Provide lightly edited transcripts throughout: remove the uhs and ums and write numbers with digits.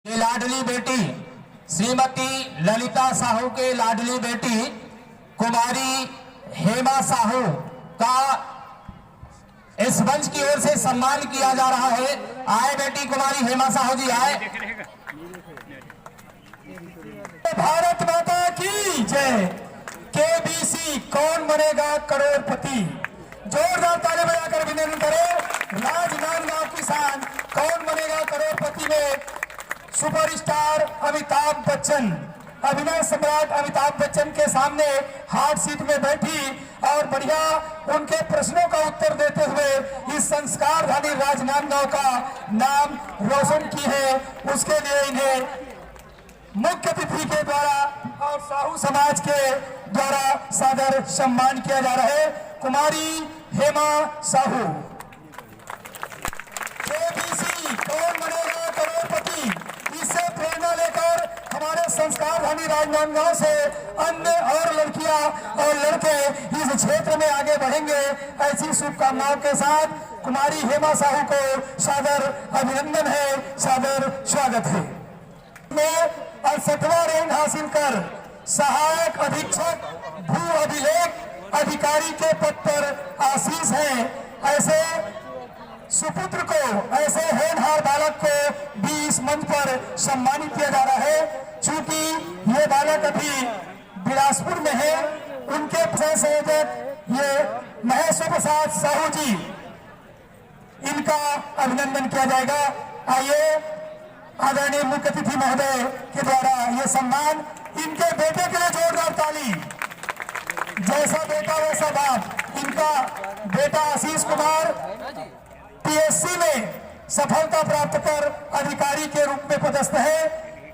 के लाडली बेटी श्रीमती ललिता साहू के लाडली बेटी कुमारी हेमा साहू का इस मंच की ओर से सम्मान किया जा रहा है। आए बेटी कुमारी हेमा साहू जी आए। भारत माता की जय। केबीसी कौन बनेगा करोड़पति, जोरदार ताली बजाकर अभिनंदन करें। राजनांदगांव किसान कौन बनेगा करोड़पति में सुपरस्टार अमिताभ बच्चन, अभिनय सम्राट अमिताभ बच्चन के सामने हार्ड सीट में बैठी और बढ़िया उनके प्रश्नों का उत्तर देते हुए इस संस्कारधानी राजनांदगांव का नाम रोशन की है, उसके लिए इन्हें मुख्य अतिथि के द्वारा और साहू समाज के द्वारा सादर सम्मान किया जा रहा है। कुमारी हेमा साहू। केबीसी कौन बनेगा करोड़पति, इससे प्रेरणा लेकर हमारे संस्कारधानी राजनांदगांव से अन्य और लड़कियां और लड़के इस क्षेत्र में आगे बढ़ेंगे, ऐसी शुभकामनाओं के साथ कुमारी हेमा साहू को सादर अभिनंदन है, सादर स्वागत है। में 68वां रैंक हासिल कर सहायक अधीक्षक भू अभिलेख अधिकारी के पद पर आसीस है। ऐसे सुपुत्र को, ऐसे होनहार बालक को भी इस मंच पर सम्मानित किया जा रहा है। चूंकि ये बालक अभी बिलासपुर में है, उनके संयोजक ये महेश्वर प्रसाद साहू जी, इनका अभिनंदन किया जाएगा। आइए आदरणीय मुख्य अतिथि महोदय के द्वारा ये सम्मान, इनके बेटे के लिए जोरदार ताली। जैसा बेटा वैसा बाप। इनका बेटा आशीष कुमार पीएससी में सफलता प्राप्त कर अधिकारी के रूप में पदस्थ है।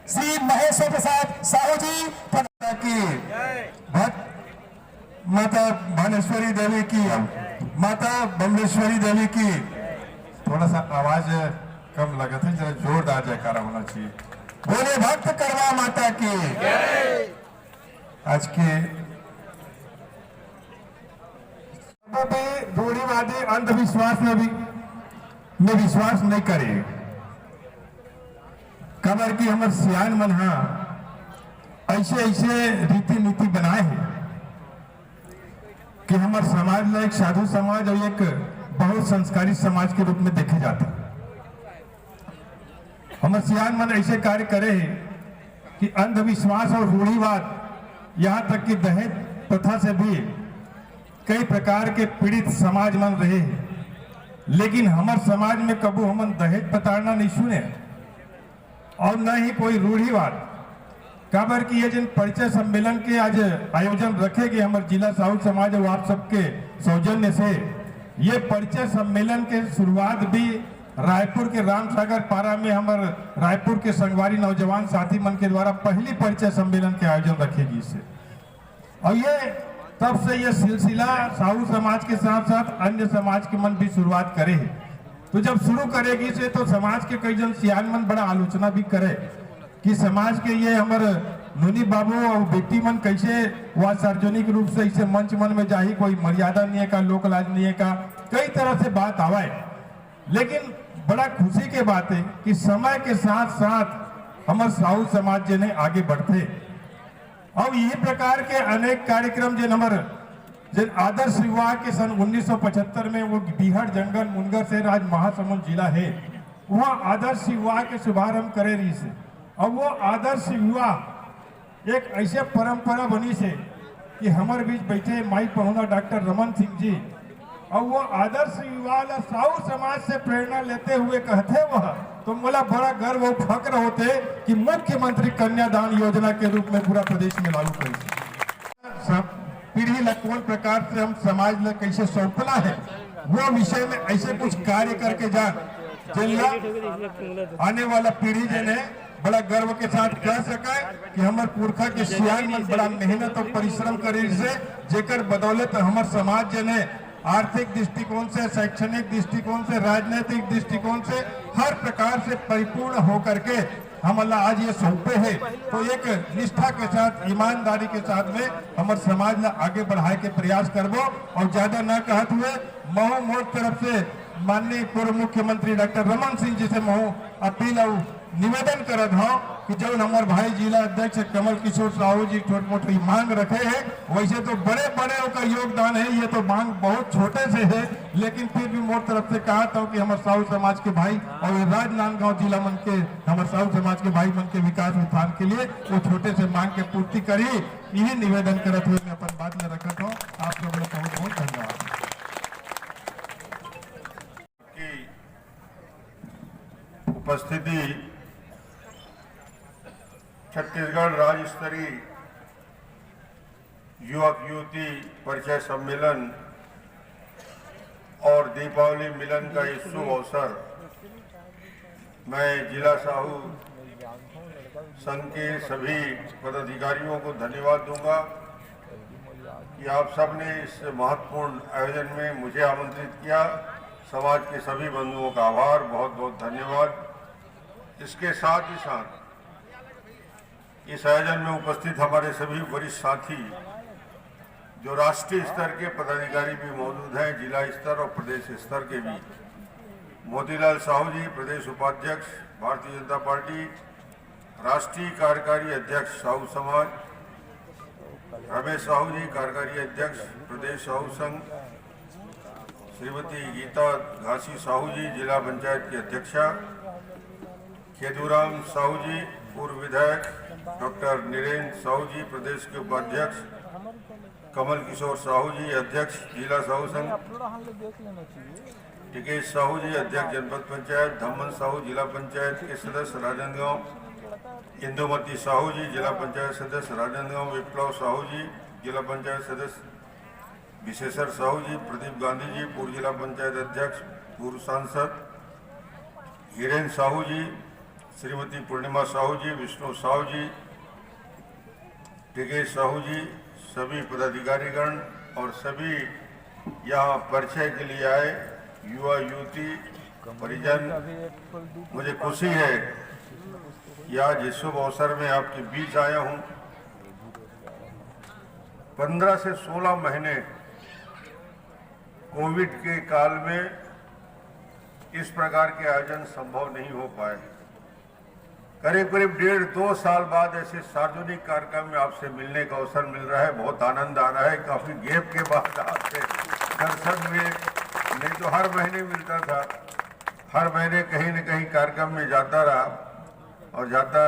श्री महेश्वर प्रसाद साहू जी की माता भानेश्वरी देवी की, माता बमलेश्वरी देवी की। थोड़ा सा आवाज कम लगा था, जरा जोरदार जयकारा होना चाहिए। बोले भक्त करवा माता की। आज के रूढ़िवादी अंधविश्वास में विश्वास नहीं करे। कबर की हमर सियान मन ऐसे रीति नीति बनाए हैं कि हमारे समाज ला एक साधु समाज और एक बहुत संस्कारी समाज के रूप में देखे जाते हैं। हमारे सियान मन ऐसे कार्य करे हैं कि अंधविश्वास और रूढ़िवाद, यहाँ तक कि दहेज प्रथा से भी कई प्रकार के पीड़ित समाज मन रहे हैं। लेकिन हमारे समाज में कबू हम दहेज प्रताड़ना नहीं सुने और न ही कोई रूढ़िवाद। काबर की ये जिन परिचय सम्मेलन के आज आयोजन रखेंगे हमारे जिला साहू समाज और आप सबके सौजन्य से, ये परिचय सम्मेलन के शुरुआत भी रायपुर के रामसागर पारा में हमारे रायपुर के संगवारी नौजवान साथी मन के द्वारा पहली परिचय सम्मेलन के आयोजन रखेगी इससे। और ये तब से ये सिलसिला साहू समाज के साथ साथ अन्य समाज के मन भी शुरुआत करे है। तो जब शुरू करेगी से तो समाज के कई जन सियान मन बड़ा आलोचना भी करे कि समाज के ये हमारे मुनि बाबू और बेटी मन कैसे वह सार्वजनिक रूप से इसे मंच मन में जाही, कोई मर्यादा नहीं है का, लोक लाज नहीं है का, कई तरह से बात आवाए। लेकिन बड़ा खुशी के बात है कि समय के साथ साथ हमारे साहू समाज जो ने आगे बढ़ते और यही प्रकार के अनेक कार्यक्रम जो हमारे आदर्श विवाह के सन 1975 में वो बिहार जंगल मुनगर से आज महासमुंद जिला है, वहाँ आदर्श विवाह के शुभारंभ करे रही से। और वो आदर्श विवाह एक ऐसे परंपरा बनी से कि हमारे बीच बैठे माई पहुना डॉक्टर रमन सिंह जी, और वो आदर्श विवाह साहू समाज से प्रेरणा लेते हुए कहते वह, तो मला बड़ा गर्व और फक्र होते कि मुख्यमंत्री कन्यादान योजना के रूप में पूरा प्रदेश में लागू करें। पीढ़ी ला कौन प्रकार से हम समाज ला कैसे सौंपना है, वो विषय में ऐसे कुछ कार्य करके जान जिनला आने वाला पीढ़ी जिन्हें बड़ा गर्व के साथ कह सके कि हमारे पुरखा के सियान में बड़ा मेहनत और परिश्रम करे से, जेकर बदौलत हमारे समाज जिन्हें आर्थिक दृष्टिकोण से, शैक्षणिक दृष्टिकोण से, राजनीतिक दृष्टिकोण से हर प्रकार से परिपूर्ण होकर के हम अल्लाह आज ये सौंपे है। तो एक निष्ठा के साथ, ईमानदारी के साथ में हमारे समाज ला आगे बढ़ाए के प्रयास करबो। और ज्यादा न कहते हुए महू मोर तरफ से माननीय पूर्व मुख्यमंत्री डॉक्टर रमन सिंह जी से महू अपील और निवेदन करत हूँ कि जब हमारे भाई जिला अध्यक्ष कमल किशोर साहू जी छोट मोटी मांग रखे हैं, वैसे तो बड़े बड़े का योगदान है, ये तो मांग बहुत छोटे से है, लेकिन फिर भी मोर तरफ से कहा था कि हमारे साहू समाज के भाई और राजनांदगांव जिला मन के हमारे साहू समाज के भाई मन के विकास उत्थान के लिए वो छोटे से मांग के पूर्ति करी। यही निवेदन करते हुए मैं अपन बात में रखता हूँ। आप सब लोग बहुत बहुत धन्यवाद। उपस्थिति छत्तीसगढ़ राज्य स्तरीय युवक युवती परिचय सम्मेलन और दीपावली मिलन का इस शुभ अवसर मैं जिला साहू संघ के सभी पदाधिकारियों को धन्यवाद दूंगा कि आप सब ने इस महत्वपूर्ण आयोजन में मुझे आमंत्रित किया। समाज के सभी बंधुओं का आभार, बहुत बहुत धन्यवाद। इसके साथ ही साथ इस आयोजन में उपस्थित हमारे सभी वरिष्ठ साथी जो राष्ट्रीय स्तर के पदाधिकारी भी मौजूद हैं, जिला स्तर और प्रदेश स्तर के भी। मोतीलाल साहू जी प्रदेश उपाध्यक्ष भारतीय जनता पार्टी, राष्ट्रीय कार्यकारी अध्यक्ष साहू समाज, रमेश साहू जी कार्यकारी अध्यक्ष प्रदेश साहू संघ, श्रीमती गीता घासी साहू जी जिला पंचायत की अध्यक्षा, खेदूराम साहू जी पूर्व विधायक, डॉक्टर नीरेंद्र साहू जी प्रदेश के उपाध्यक्ष, कमल किशोर साहू जी अध्यक्ष जिला साहू संघ, टिकेश साहू जी अध्यक्ष जनपद पंचायत, धम्मन साहू जिला पंचायत के सदस्य राजनांदगांव, इंदुमती साहू जी जिला पंचायत सदस्य राजनांदगांव, विप्लव साहू जी जिला पंचायत सदस्य, विशेषर साहू जी, प्रदीप गांधी जी पूर्व जिला पंचायत अध्यक्ष पूर्व सांसद, हिरेन साहू जी, श्रीमती पूर्णिमा साहू जी, विष्णु साहू जी, टिकेश साहू जी, सभी पदाधिकारीगण और सभी यहाँ परिचय के लिए आए युवा युवती परिजन, मुझे खुशी है कि आज इस शुभ अवसर में आपके बीच आया हूँ। 15 से 16 महीने कोविड के काल में इस प्रकार के आयोजन संभव नहीं हो पाए। करीब करीब 1.5-2 साल बाद ऐसे सार्वजनिक कार्यक्रम में आपसे मिलने का अवसर मिल रहा है, बहुत आनंद आ रहा है। काफी गैप के बाद आपसे दर्शन हुए, नहीं तो हर महीने मिलता था, हर महीने कहीं न कहीं कार्यक्रम में जाता रहा और जाता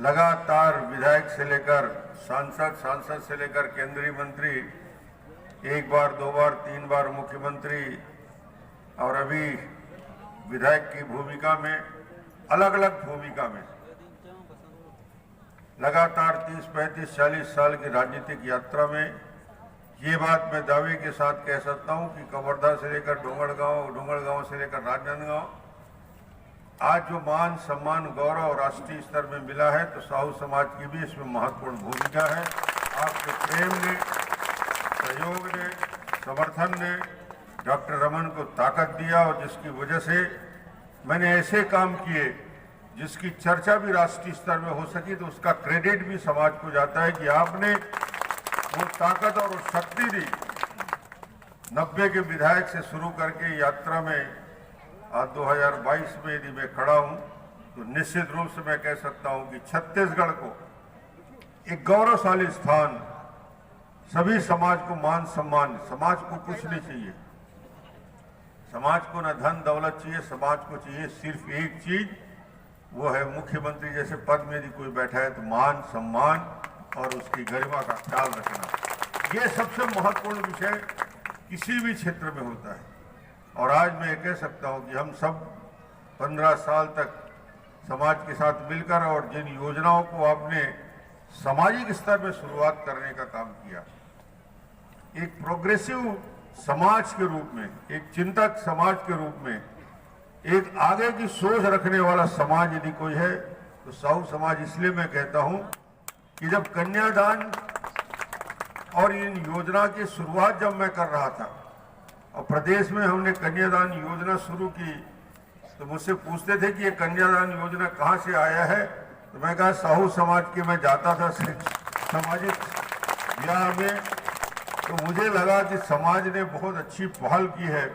लगातार विधायक से लेकर सांसद से लेकर केंद्रीय मंत्री, एक बार 2 बार 3 बार मुख्यमंत्री और अभी विधायक की भूमिका में, अलग अलग भूमिका में लगातार 30-35-40 साल की राजनीतिक यात्रा में ये बात मैं दावे के साथ कह सकता हूं कि कवर्धा से लेकर डोंगरगांव से लेकर राजनांदगांव आज जो मान सम्मान गौरव राष्ट्रीय स्तर में मिला है, तो साहू समाज की भी इसमें महत्वपूर्ण भूमिका है। आपके प्रेम ने, सहयोग ने, समर्थन ने डॉक्टर रमन को ताकत दिया और जिसकी वजह से मैंने ऐसे काम किए जिसकी चर्चा भी राष्ट्रीय स्तर में हो सकी, तो उसका क्रेडिट भी समाज को जाता है कि आपने वो ताकत और वो शक्ति दी। 90 के विधायक से शुरू करके यात्रा में आज 2022 में यदि मैं खड़ा हूं तो निश्चित रूप से मैं कह सकता हूं कि छत्तीसगढ़ को एक गौरवशाली स्थान, सभी समाज को मान सम्मान, समाज को कुछ नहीं चाहिए, समाज को न धन दौलत चाहिए, समाज को चाहिए सिर्फ एक चीज, वो है मुख्यमंत्री जैसे पद में यदि कोई बैठा है तो मान सम्मान और उसकी गरिमा का ख्याल रखना। ये सबसे महत्वपूर्ण विषय किसी भी क्षेत्र में होता है। और आज मैं कह सकता हूं कि हम सब 15 साल तक समाज के साथ मिलकर और जिन योजनाओं को आपने सामाजिक स्तर में शुरुआत करने का काम किया, एक प्रोग्रेसिव समाज के रूप में, एक चिंतक समाज के रूप में, एक आगे की सोच रखने वाला समाज यदि कोई है तो साहू समाज। इसलिए मैं कहता हूं कि जब कन्यादान और इन योजना की शुरुआत जब मैं कर रहा था और प्रदेश में हमने कन्यादान योजना शुरू की, तो मुझसे पूछते थे कि ये कन्यादान योजना कहाँ से आया है, तो मैं कहा साहू समाज के मैं जाता था सामाजिक ब्याह में, तो मुझे लगा कि समाज ने बहुत अच्छी पहल की है।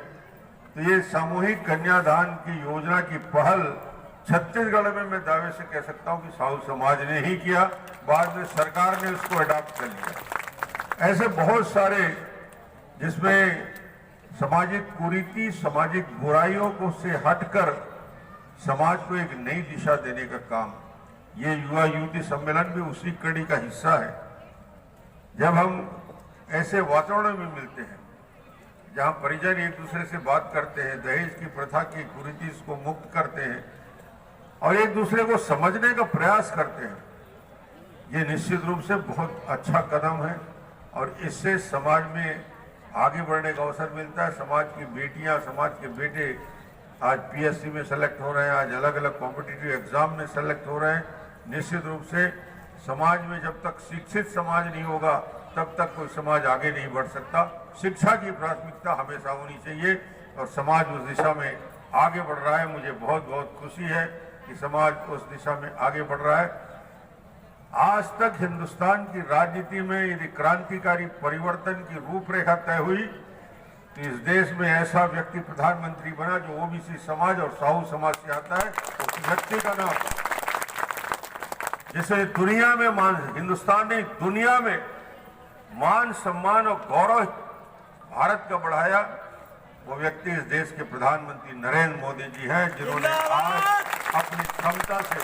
तो ये सामूहिक कन्यादान की योजना की पहल छत्तीसगढ़ में मैं दावे से कह सकता हूं कि साहू समाज ने ही किया, बाद में सरकार ने उसको अडॉप्ट कर लिया। ऐसे बहुत सारे जिसमें सामाजिक कुरीति, सामाजिक बुराइयों को से हटकर समाज को एक नई दिशा देने का काम, ये युवा युवती सम्मेलन भी उसी कड़ी का हिस्सा है। जब हम ऐसे वातावरण में मिलते हैं जहां परिजन एक दूसरे से बात करते हैं, दहेज की प्रथा की कुरीति को मुक्त करते हैं और एक दूसरे को समझने का प्रयास करते हैं, ये निश्चित रूप से बहुत अच्छा कदम है और इससे समाज में आगे बढ़ने का अवसर मिलता है। समाज की बेटियां, समाज के बेटे आज पीएससी में सेलेक्ट हो रहे हैं, आज अलग अलग कॉम्पिटिटिव एग्जाम में सेलेक्ट हो रहे हैं। निश्चित रूप से समाज में जब तक शिक्षित समाज नहीं होगा तब तक कोई समाज आगे नहीं बढ़ सकता। शिक्षा की प्राथमिकता हमेशा होनी चाहिए और समाज उस दिशा में आगे बढ़ रहा है। मुझे बहुत बहुत खुशी है कि समाज उस दिशा में आगे बढ़ रहा है। आज तक हिंदुस्तान की राजनीति में यदि क्रांतिकारी परिवर्तन की रूपरेखा तय हुई तो इस देश में ऐसा व्यक्ति प्रधानमंत्री बना जो ओबीसी समाज और साहू समाज से आता है। उस व्यक्ति का नाम, जिसे दुनिया में हिंदुस्तान ने दुनिया में मान, सम्मान और गौरव भारत का बढ़ाया, वो व्यक्ति इस देश के प्रधानमंत्री नरेंद्र मोदी जी हैं, जिन्होंने आज अपनी क्षमता से,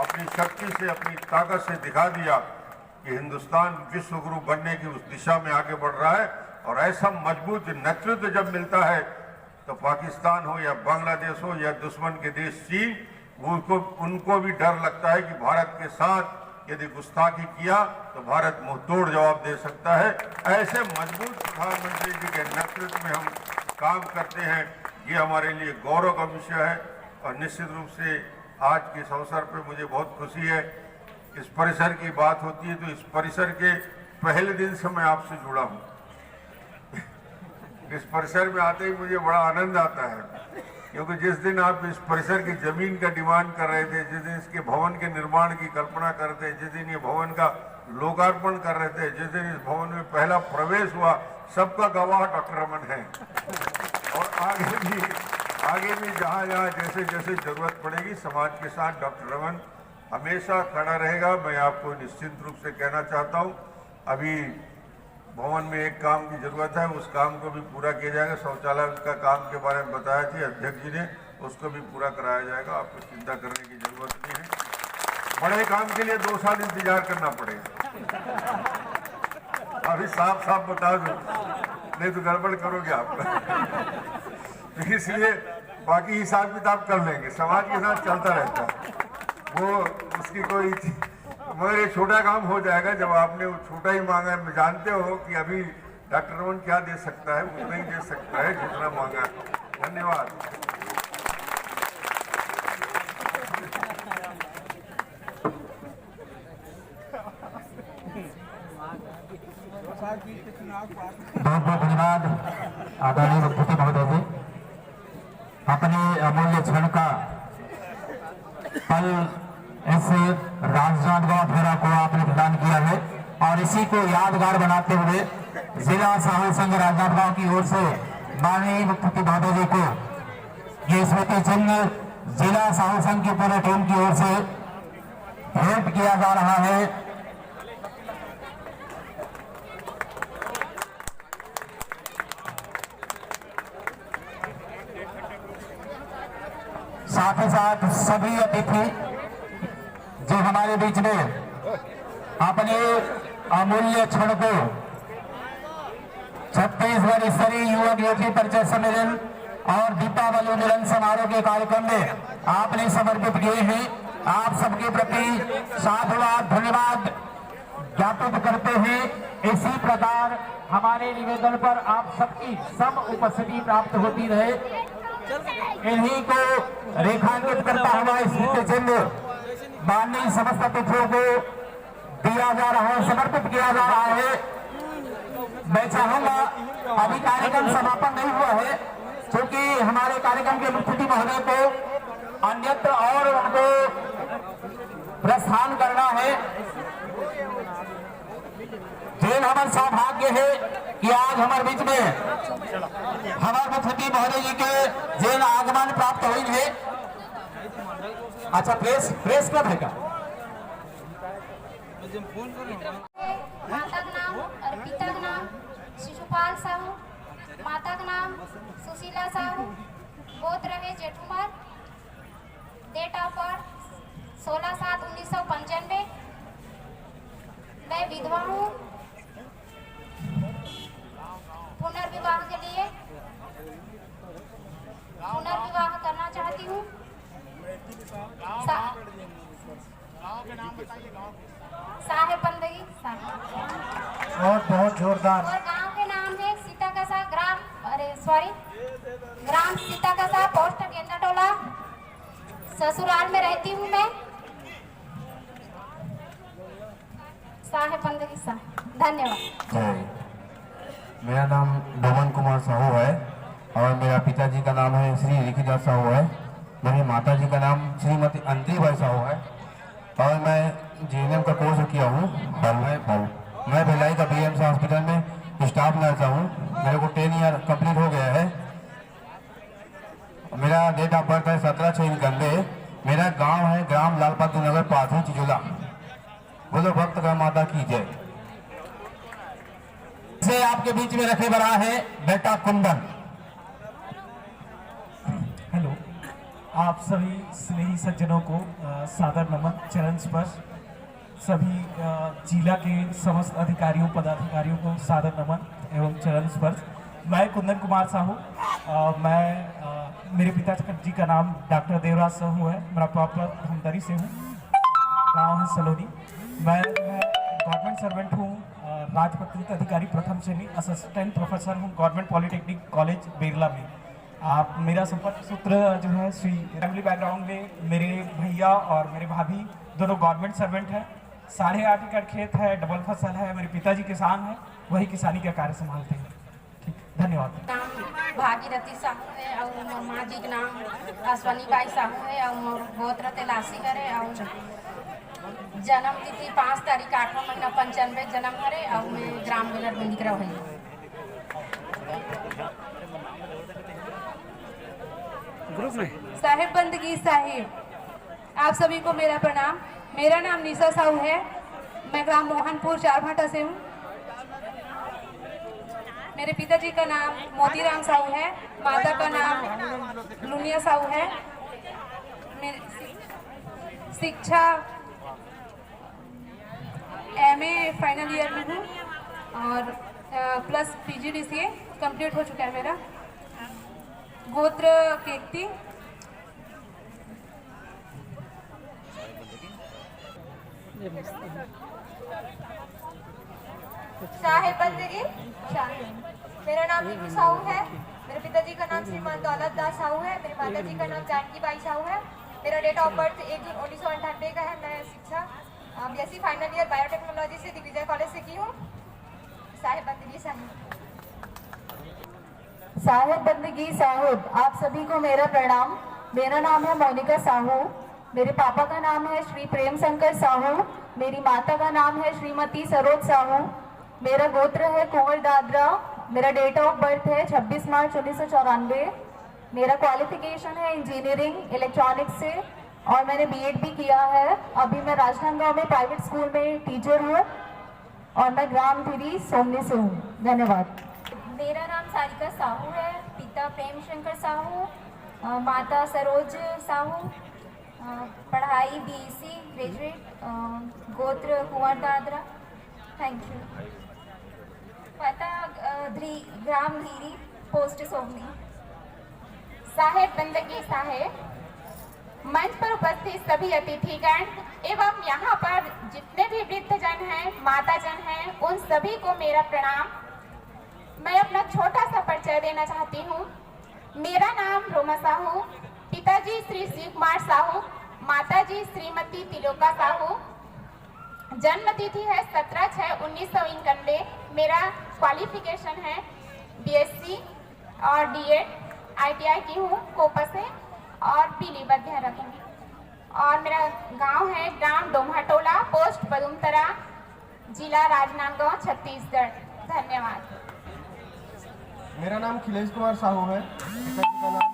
अपनी शक्ति से, अपनी ताकत से दिखा दिया कि हिंदुस्तान विश्व गुरु बनने की उस दिशा में आगे बढ़ रहा है। और ऐसा मजबूत नेतृत्व जब मिलता है तो पाकिस्तान हो या बांग्लादेश हो या दुश्मन के देश चीन, उनको भी डर लगता है कि भारत के साथ यदि गुस्ताखी किया तो भारत मुंहतोड़ जवाब दे सकता है। ऐसे मजबूत प्रधानमंत्री जी के नेतृत्व में हम काम करते हैं, ये हमारे लिए गौरव का विषय है। और निश्चित रूप से आज के इस अवसर पर मुझे बहुत खुशी है। इस परिसर की बात होती है तो इस परिसर के पहले दिन से मैं आपसे जुड़ा हूँ। इस परिसर में आते ही मुझे बड़ा आनंद आता है, क्योंकि जिस दिन आप इस परिसर की जमीन का डिमांड कर रहे थे, जिस दिन इसके भवन के निर्माण की कल्पना कर रहे थे, जिस दिन ये भवन का लोकार्पण कर रहे थे, जिस दिन इस भवन में पहला प्रवेश हुआ, सबका गवाह डॉक्टर रमन है। और आगे भी जहाँ जैसे जैसे जरूरत पड़ेगी समाज के साथ डॉक्टर रमन हमेशा खड़ा रहेगा। मैं आपको निश्चित रूप से कहना चाहता हूँ, अभी भवन में एक काम की जरूरत है, उस काम को भी पूरा किया जाएगा। शौचालय का काम के बारे में बताया थी अध्यक्ष जी ने, उसको भी पूरा कराया जाएगा। आपको चिंता करने की जरूरत नहीं है। बड़े काम के लिए 2 साल इंतजार करना पड़ेगा। अभी साफ साफ बता दो, नहीं तो गड़बड़ करोगे आप। तो इसलिए बाकी हिसाब किताब कर लेंगे, समाज के साथ चलता रहता है वो, उसकी कोई, मगर ये छोटा काम हो जाएगा। जब आपने वो छोटा ही मांगा है, जानते हो कि अभी डॉक्टर रमन क्या दे सकता है, उतना ही दे सकता है जितना मांगा है। धन्यवाद। बहुत बहुत धन्यवाद आदरणीय मुख्यमंत्री महोदय जी। अपने अमूल्य क्षण का पल इस राजनांदगांव फेरा को आपने प्रदान किया है और इसी को यादगार बनाते हुए जिला साहू संघ राजनांदगांव की ओर से माननीय मुख्यमंत्री महोदय जी को ये स्मृति चिन्ह जिला साहू संघ की पूरी टीम की ओर से भेंट किया जा रहा है। साथ ही साथ सभी अतिथि जो हमारे बीच में अपने अमूल्य क्षण को छत्तीसगढ़ स्तरीय युवक युवती परिचय सम्मेलन और दीपावली मिलन समारोह के कार्यक्रम में आपने समर्पित किए हैं। आप सबके प्रति साधुवाद धन्यवाद ज्ञापित करते हैं। इसी प्रकार हमारे निवेदन पर आप सबकी सम उपस्थिति प्राप्त होती रहे, इन्हीं को रेखांकित करता हुआ स्मृति चिन्ह माननीय समस्त अतिथियों को दिया जा रहा है, समर्पित किया जा रहा है। मैं चाहूंगा, अभी कार्यक्रम समापन नहीं हुआ है, क्योंकि हमारे कार्यक्रम के मुख्यमंत्री महोदय को अन्यत्र और उनको प्रस्थान करना है। जेल हमारे सौभाग्य है कि आज हमारे बीच में हमारे मुख्यमंत्री महोदय जी के जेल आगमन प्राप्त हुई है। अच्छा प्रेस क्लब है क्या? माता का नाम और पिता का नाम शिशुपाल साहू, माता का नाम सुशीला साहू, गोत्र है जेठुमर, डेट ऑफ बर्थ 16/7/1995। मैं विधवा हूँ। पुनर्विवाह के लिए पुनर्विवाह करना चाहती हूँ। साहेब बंदगी बहुत जोरदार। और गांव के नाम है सीताकसा, ग्राम सीताकसा, पोस्ट गेंदाटोला। ससुराल में रहती हूँ मैं। साहेब बंदगी धन्यवाद। मेरा नाम डोमन कुमार साहू है और मेरा पिताजी का नाम है श्री रिखीदास साहू है। मेरी माता जी का नाम श्रीमती अंतरीबाई साहू है और मैं जीएनएम का कोर्स किया हूँ। मैं भिलाई का बीएमसी हॉस्पिटल में स्टाफ नर्स हूँ। मेरे को 10 ईयर कंप्लीट हो गया है। मेरा डेट ऑफ बर्थ है 17/6/91। मेरा गांव है ग्राम लाल बहादुर नगर, पाथू, चिचोला। बोलो भक्त का माता की जय। से आपके बीच में रखे बड़ा है बेटा कुंदन। हेलो, आप सभी स्नेही सज्जनों को सादर नमन, चरण स्पर्श। सभी जिला के समस्त अधिकारियों पदाधिकारियों को सादर नमन एवं चरण स्पर्श। मैं कुंदन कुमार साहू, मेरे पिताजी का नाम डॉक्टर देवराज साहू है। मेरा प्रॉपर धमतरी से हूँ, गांव है सलोनी। मैं गवर्नमेंट सर्वेंट हूँ, राजपत्रित अधिकारी प्रथम श्रेणी, असिस्टेंट प्रोफेसर हूँ गवर्नमेंट पॉलिटेक्निक कॉलेज बेरला में। आप मेरा संपर्क सूत्र जो है श्री फैमिली बैकग्राउंड में मेरे भैया और मेरे भाभी दोनों गवर्नमेंट सर्वेंट हैं। 8.5 एकड़ खेत है, डबल फसल है। मेरे पिताजी किसान हैं, वही किसानी का कार्य संभालते हैं। ठीक, धन्यवाद। नाम भागीरथी साहू है और मोर माँ जी का नाम अश्वनी बाई साहू है और मोर गोत्र तेलासी है और जन्म तिथि 5 तारीख 8वां महीना 95 जन्म हरे और मैं ग्राम विनर में निकला हुई। साहिब बंदगी साहिब, आप सभी को मेरा प्रणाम। मेरा नाम निशा साहू है। मैं ग्राम मोहनपुर चारभाटा से हूँ। मेरे पिताजी का नाम मोतीराम साहू है, माता का नाम लुनिया साहू है। मेरी शिक्षा MA फाइनल ईयर में हूँ और प्लस PGDCA कंप्लीट हो चुका है मेरा। गोत्र केकती। साहिब बंदगी मेरा नाम नीतू साहू है। मेरे पिताजी का नाम श्रीमान दौलत दास साहू है। मेरी माता जी का नाम जानकी बाई साहू है। मेरा डेट ऑफ बर्थ 1 जून 1998 का है। मैं शिक्षा BSc फाइनल ईयर बायोटेक्नोलॉजी से दिग्विजय कॉलेज से की हूँ। साहिब बंदगी साहिब। साहिब बंदगी साहिब, आप सभी को मेरा प्रणाम। मेरा नाम है मोनिका साहू। मेरे पापा का नाम है श्री प्रेम शंकर साहू। मेरी माता का नाम है श्रीमती सरोज साहू। मेरा गोत्र है कुंवर दादरा। मेरा डेट ऑफ बर्थ है 26 मार्च 1994। मेरा क्वालिफिकेशन है इंजीनियरिंग इलेक्ट्रॉनिक्स से और मैंने BEd भी किया है। अभी मैं राजनांदगांव में प्राइवेट स्कूल में टीचर हूँ और मैं ग्राम धीरी सोमनी से हूँ। धन्यवाद। मेरा नाम सारिका साहू है। पिता प्रेम शंकर साहू, माता सरोज साहू। पढ़ाई BSc ग्रेजुएट, गोत्र कुंवर दादरा। Thank you. पता ग्राम धीरी, पोस्ट सोमनी। साहिब बंदगी साहिब, मंच पर उपस्थित सभी अतिथिगण एवं यहाँ पर जितने भी वृद्धजन हैं, माताजन हैं, उन सभी को मेरा प्रणाम। मैं अपना छोटा सा परिचय देना चाहती हूँ। मेरा नाम रोमा साहू, पिताजी श्री शिव कुमार साहू, माताजी श्रीमती तिलोका साहू। जन्म तिथि है 17/6/1991। मेरा क्वालिफिकेशन है BSc और D.Ed ITI की हूँ कोपा से और पीलीभीत देहरादून। और मेरा गांव है ग्राम डोमहटोला, पोस्ट बदुमतरा, जिला राजनांदगांव, छत्तीसगढ़। धन्यवाद। मेरा नाम खिलेश कुमार साहू है। पिताजी का नाम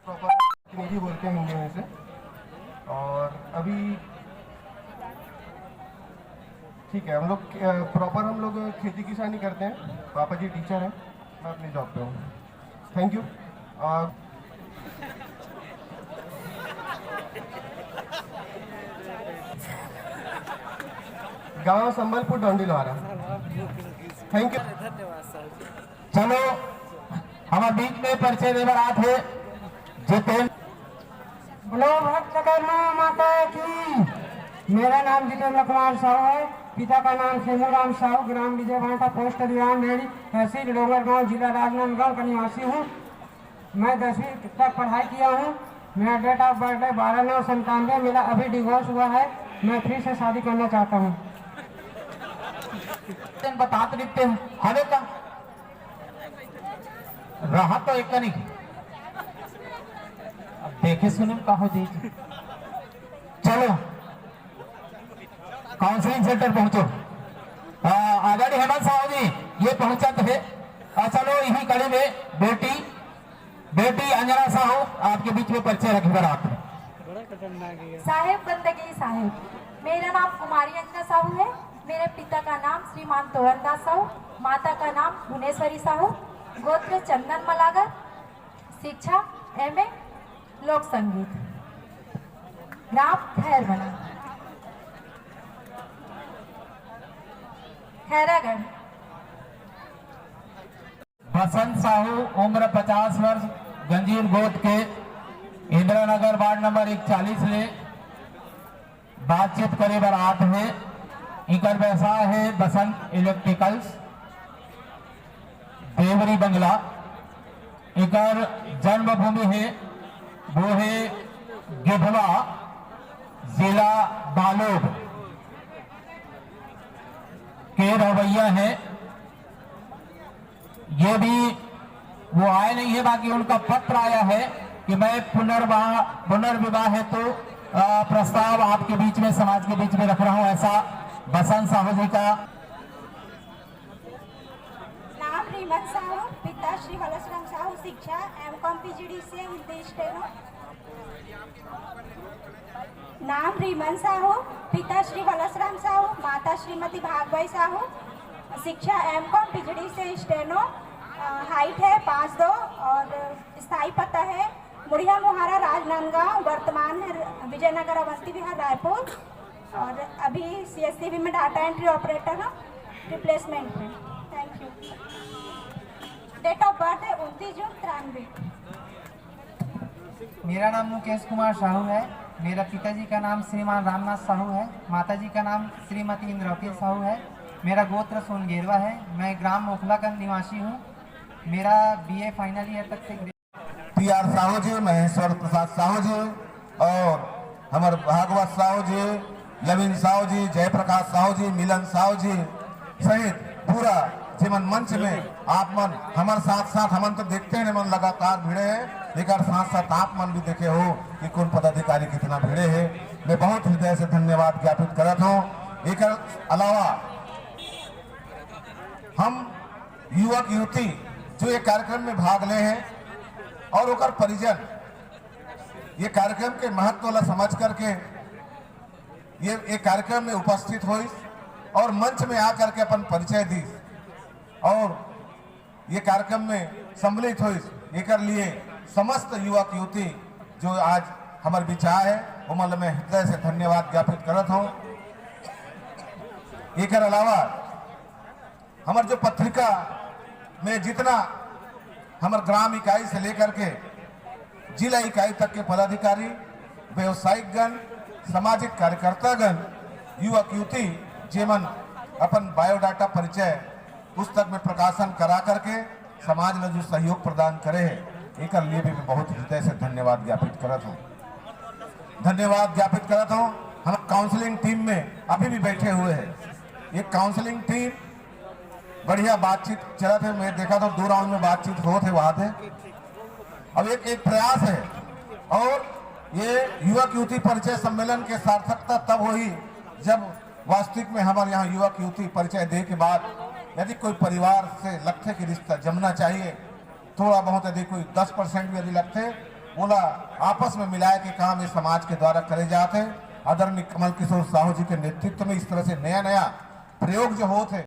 प्रॉपर बोलते सकते हैं हिंदी में से। और अभी ठीक है, हम लोग प्रॉपर हम लोग खेती किसानी करते हैं। पापा जी टीचर हैं, मैं अपनी जॉब पे हूँ। Thank you. गांव संबलपुर डोंडीलोहारा। Thank you. चलो हमारे बीच में परिचय दे बात है जितेंद्र। बोलो भक्त करना माता की। मेरा नाम जितेंद्र कुमार साहू है। पिता का नाम खेमूराम साहू, ग्राम विजयभाटा, पोस्ट दीवान रेडी, तहसील डोंगरगांव, जिला राजनांदगांव का निवासी हूँ। मैं 10वीं तक पढ़ाई किया हूँ। मेरा डेट ऑफ बर्थ है 12/9/97। मेरा अभी डिवोर्स हुआ है। मैं फिर से शादी करना चाहता हूँ। बताते दिखते हैं हमें का रहा तो एक नहीं। अब देखे सुने कहा जी। चलो काउंसलिंग सेंटर पहुंचो। आजादी हेमंत साहू जी ये पहुंचा थे। चलो यही कड़ी में बेटी अंजना साहू आपके बीच में परिचय रखी बात। साहेब बंदगी साहेब। मेरा नाम कुमारी अंजना साहू है। मेरे पिता का नाम श्रीमान तोरणदास साहू, माता का नाम भुवनेश्वरी साहू, गोत्र चंदन मलागर, शिक्षा MA लोक संगीत, ग्राम खैरबना खैरागढ़। बसंत साहू उम्र 50 वर्ष, गंजीर गोद के, इंदिरा नगर वार्ड नंबर 41 ले बातचीत करे बात है। इनका व्यवसाय है बसंत इलेक्ट्रिकल्स, देवरी बंगला। इनकर जन्मभूमि है वो है गिधवा, जिला बालोद के रवैया है। ये भी वो आए नहीं है, बाकी उनका पत्र आया है कि मैं पुनर्विवाह है तो प्रस्ताव आपके बीच में, समाज के बीच में रख रहा हूं। ऐसा बसंत साहू जी का नाम रीमन साहू, पिता श्री वलसराम साहू, शिक्षा M.Com PGD से हिंदी स्टेनो। नाम रीमन साहू, पिता श्री वलसराम साहू, माता श्रीमती भागबाई साहू, शिक्षा M.Com PGD से स्टेनो। हाइट है 5'2" और स्थायी पता है मुड़िया मोहारा राजनांदगांव, वर्तमान है विजयनगर अवंती विहार रायपुर। और अभी CSCB में डाटा एंट्री ऑपरेटर हूँ, रिप्लेसमेंट में। Thank you. Date of birth है 29 जून 93। मेरा नाम मुकेश कुमार साहू है। मेरा पिताजी का नाम श्रीमान रामनाथ साहू है, माताजी का नाम श्रीमती इंद्रवती साहू है। मेरा गोत्र सोनगेरवा है। मैं ग्राम मोखला का निवासी हूँ। मेरा BA फाइनल ईयर तक से। PR साहू जी, महेश्वर प्रसाद साहू जी और हमारे भागवत साहू जी, लविन साहू जी, जयप्रकाश साहू जी, मिलन साहू जी सहित पूरा जीवन मंच में आप मन हमारे साथ हमन तो देखते हैं मन लगातार भिड़े हैं, लेकिन साथ आप मन भी देखे हो कि कौन पदाधिकारी कितना भिड़े हैं। मैं बहुत हृदय से धन्यवाद ज्ञापित करता हूँ। एक अलावा हम युवक युवती जो ये कार्यक्रम में भाग ले हैं और ओकर परिजन ये कार्यक्रम के महत्व ला समझ करके ये कार्यक्रम में उपस्थित हुई और मंच में आकर के अपन परिचय दी और ये कार्यक्रम में सम्मिलित हुई। एक लिए समस्त युवक युवती जो आज हमारे विचार है वो मतलब मैं हृदय से धन्यवाद ज्ञापित करता हूँ। एक अलावा हमारे जो पत्रिका में जितना हमारे ग्राम इकाई से लेकर के जिला इकाई तक के पदाधिकारी, व्यवसायिक गण, सामाजिक कार्यकर्तागण, युवक युवती जेमन अपन बायोडाटा परिचय पुस्तक में प्रकाशन करा करके समाज में जो सहयोग प्रदान करे है एक लिए भी मैं बहुत हृदय से धन्यवाद ज्ञापित करता हूँ। धन्यवाद ज्ञापित करता हूँ। हम काउंसलिंग टीम में अभी भी बैठे हुए हैं। ये काउंसलिंग टीम बढ़िया बातचीत चला थे। मैं देखा था 2 राउंड में बातचीत हो थे वहां थे। अब एक प्रयास है और ये युवक युवती परिचय सम्मेलन के सार्थकता तब हुई जब वास्तविक में हमारे यहाँ युवक युवती परिचय दे के बाद यदि कोई परिवार से लगते कि रिश्ता जमना चाहिए, थोड़ा बहुत यदि कोई 10% भी यदि लगते बोला आपस में मिलाए के काम इस समाज के द्वारा करे जाते। आदरणीय कमल किशोर साहू जी के नेतृत्व में इस तरह से नया नया प्रयोग जो होते